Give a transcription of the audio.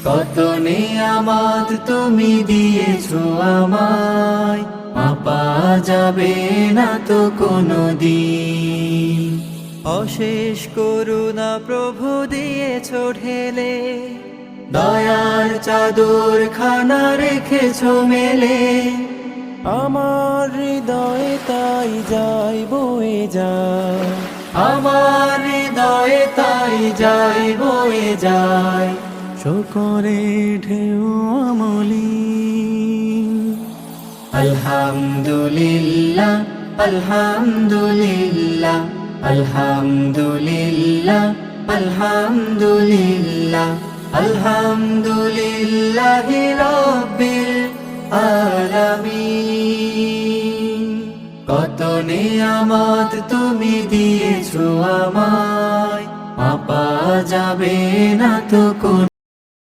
কত নিয়ামত তুমি দিয়েছো আমায়, মাপা যাবে না তো কোনদিন। অশেষ করুণা প্রভু দিয়েছো ঢেলে, দয়ার চাদর খানা রেখেছো মেলে, আমার হৃদয়ে তাই যাই বয়ে যায়। আমার হৃদয়ে তাই যায় বয়ে যায়। শোকরে ঢেউ আমলি, আলহামদুলিল্লাহ আলহামদুলিল্লাহ আলহামদুলিল্লাহ আলহামদুলিল্লাহ আলহামদুলিল্লাহি রাব্বিল আলামিন। কত নিয়ামত তুমি দিয়েছো আমায়, মাপা যাবে না তো কোন